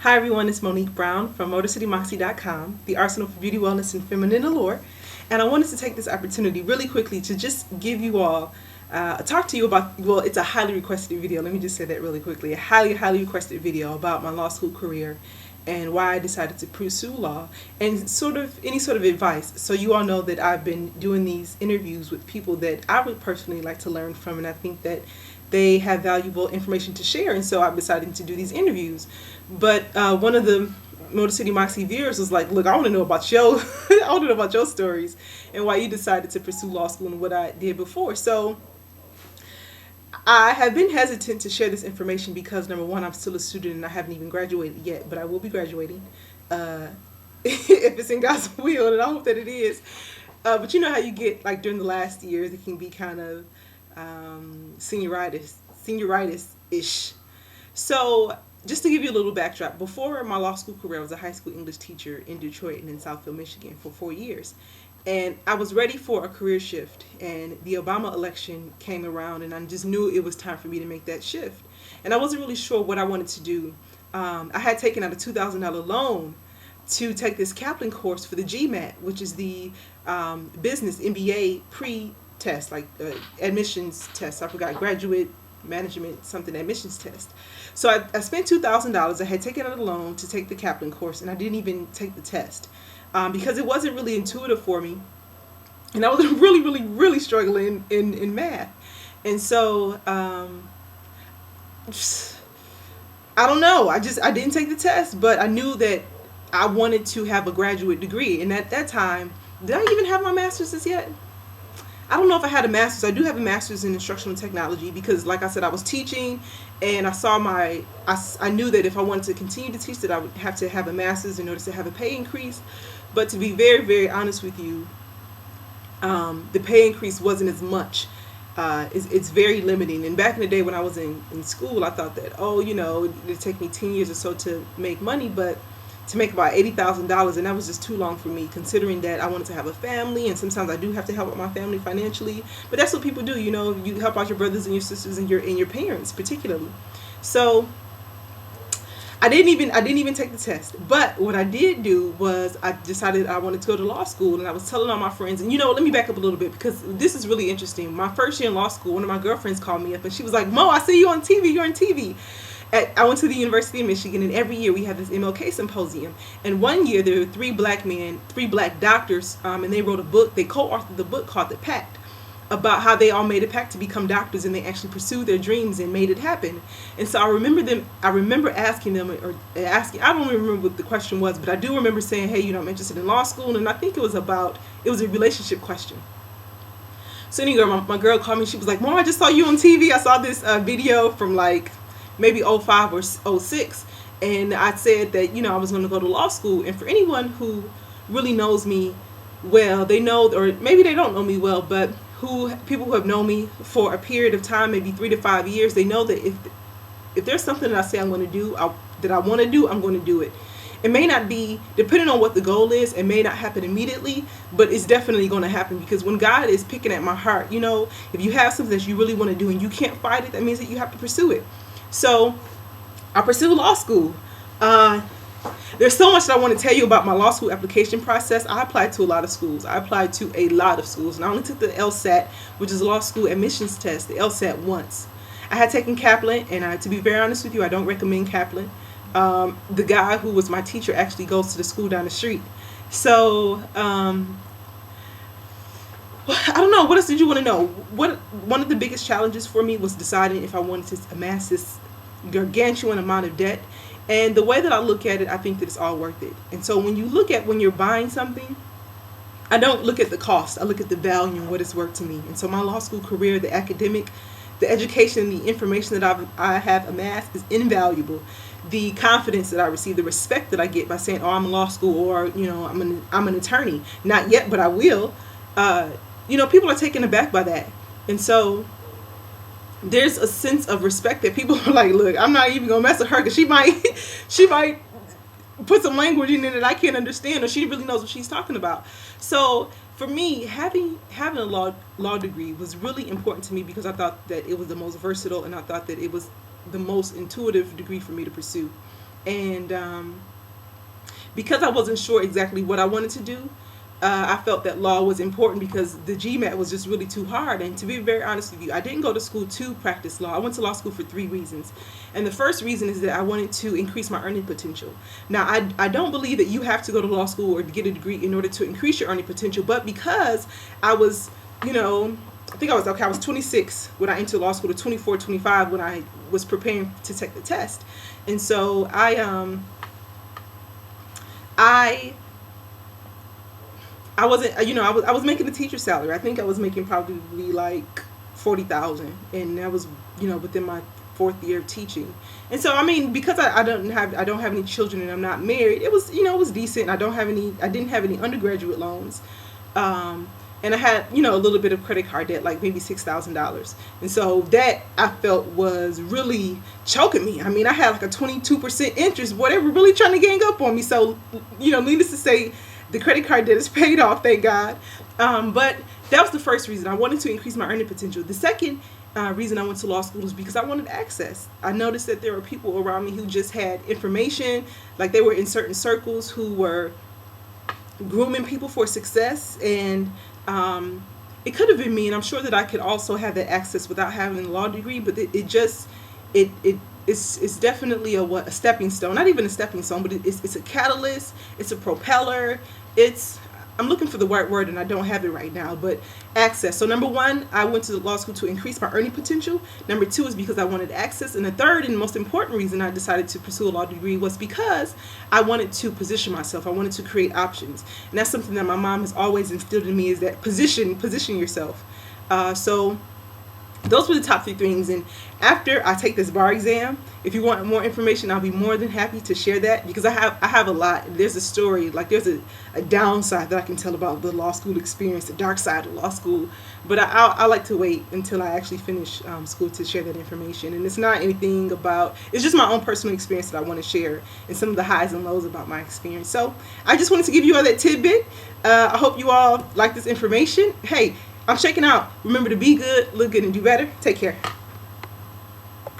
Hi everyone, it's Monique Brown from MotorCityMoxie.com, the arsenal for beauty, wellness, and feminine allure. And I wanted to take this opportunity really quickly to just give you all, talk to you about, well, it's a highly requested video. Let me just say that really quickly. A highly, highly requested video about my law school career and why I decided to pursue law and sort of any sort of advice. So you all know that I've been doing these interviews with people that I would personally like to learn from, and I think that they have valuable information to share, and so I've decided to do these interviews. But one of the Motor City Moxie viewers was like, "Look, I want to know about your, I want to know about your stories and why you decided to pursue law school and what I did before." So I have been hesitant to share this information because number one, I'm still a student and I haven't even graduated yet, but I will be graduating if it's in God's will, and I hope that it is. But you know how you get like during the last years, it can be kind of senioritis-ish. So just to give you a little backdrop, before my law school career, I was a high school English teacher in Detroit and in Southfield, Michigan for 4 years. And I was ready for a career shift, and the Obama election came around, and I just knew it was time for me to make that shift. And I wasn't really sure what I wanted to do. I had taken out a $2,000 loan to take this Kaplan course for the GMAT, which is the business MBA pre-test, like admissions test. I forgot, graduate management something admissions test. So I spent $2,000. I had taken out a loan to take the Kaplan course, and I didn't even take the test because it wasn't really intuitive for me, and I was really struggling in math. And so I don't know. I didn't take the test, but I knew that I wanted to have a graduate degree. And at that time, did I even have my master's as yet? I don't know if I had a master's. I do have a master's in instructional technology because, like I said, I was teaching, and I knew that if I wanted to continue to teach, that I would have to have a master's in order to have a pay increase. But to be very honest with you, the pay increase wasn't as much. It's very limiting. And back in the day when I was in school, I thought that, it'd take me 10 years or so to make money, but to make about $80,000, and that was just too long for me, considering that I wanted to have a family, and sometimes I do have to help out my family financially. But that's what people do, you help out your brothers and your sisters and your parents particularly. So I didn't even take the test. But what I did do was I decided I wanted to go to law school, and I was telling all my friends, and let me back up a little bit because this is really interesting. My first year in law school, one of my girlfriends called me up and she was like, "Mo, I see you on TV, you're on TV." I went to the University of Michigan, and every year we have this MLK symposium. And one year there were three black doctors, and they wrote a book. They co-authored the book called The Pact, about how they all made a pact to become doctors, and they actually pursued their dreams and made it happen. And so I remember asking them, I don't even remember what the question was, but I do remember saying, "Hey, I'm interested in law school," and I think it was a relationship question. So anyway, my girl called me. She was like, "Mom, I just saw you on TV. I saw this video from like maybe 05 or 06, and I said that I was going to go to law school." And for anyone who really knows me well, they know, or maybe they don't know me well, but people who have known me for a period of time, maybe 3 to 5 years, they know that if there's something that I say I'm going to do, I'm going to do it. It may not be, depending on what the goal is, it may not happen immediately, but it's definitely going to happen, because when God is picking at my heart, if you have something that you really want to do and you can't fight it, that means that you have to pursue it. So I pursued law school. There's so much that I want to tell you about my law school application process. I applied to a lot of schools. And I only took the LSAT, which is a law school admissions test, the LSAT, once. I had taken Kaplan, and to be very honest with you, I don't recommend Kaplan. The guy who was my teacher actually goes to the school down the street. So I don't know. What else did you want to know? One of the biggest challenges for me was deciding if I wanted to amass this gargantuan amount of debt. And the way that I look at it, I think that it's all worth it. And so when you're buying something, I don't look at the cost. I look at the value and what it's worth to me. And so my law school career, the education, the information that I have amassed is invaluable. The confidence that I receive, the respect that I get by saying, "Oh, I'm in law school," or I'm an attorney. Not yet, but I will. People are taken aback by that. And so there's a sense of respect that people are like, "Look, I'm not even gonna mess with her because she might put some language in it that I can't understand, or she really knows what she's talking about." So for me, having a law degree was really important to me because I thought that it was the most versatile, and I thought that it was the most intuitive degree for me to pursue. And because I wasn't sure exactly what I wanted to do, I felt that law was important because the GMAT was just really too hard. And to be very honest with you, I didn't go to school to practice law. I went to law school for 3 reasons. And the first reason is that I wanted to increase my earning potential. Now, I don't believe that you have to go to law school or to get a degree in order to increase your earning potential. But because I was, I think I was 26 when I entered law school, to 24, 25 when I was preparing to take the test. And so I wasn't, I was making a teacher salary. I think I was making probably like 40,000, and that was, within my 4th year of teaching. And so, I mean, because I don't have any children and I'm not married, it was, it was decent. I didn't have any undergraduate loans. And I had, a little bit of credit card debt, like maybe $6,000. And so that I felt was really choking me. I mean, I had like a 22% interest, whatever, really trying to gang up on me. So, needless to say, the credit card debt is paid off, thank God. But that was the first reason. I wanted to increase my earning potential. The second reason I went to law school is because I wanted access. I noticed that there were people around me who just had information, like they were in certain circles who were grooming people for success, and it could have been me, and I'm sure that I could also have that access without having a law degree, but it's definitely a stepping stone. Not even a stepping stone, but it's a catalyst, it's a propeller, I'm looking for the right word and I don't have it right now, but access. So number 1, I went to law school to increase my earning potential. Number 2 is because I wanted access. And the third and most important reason I decided to pursue a law degree was because I wanted to position myself. I wanted to create options. And that's something that my mom has always instilled in me, is that position yourself. So those were the top 3 things. And after I take this bar exam, if you want more information, I'll be more than happy to share that, because I have a lot. There's a story, like there's a downside that I can tell about the law school experience, the dark side of law school. But I like to wait until I actually finish school to share that information. And it's not anything about, it's just my own personal experience that I want to share, and some of the highs and lows about my experience. So I just wanted to give you all that tidbit. I hope you all like this information. Hey, I'm shaking out. Remember to be good, look good, and do better. Take care.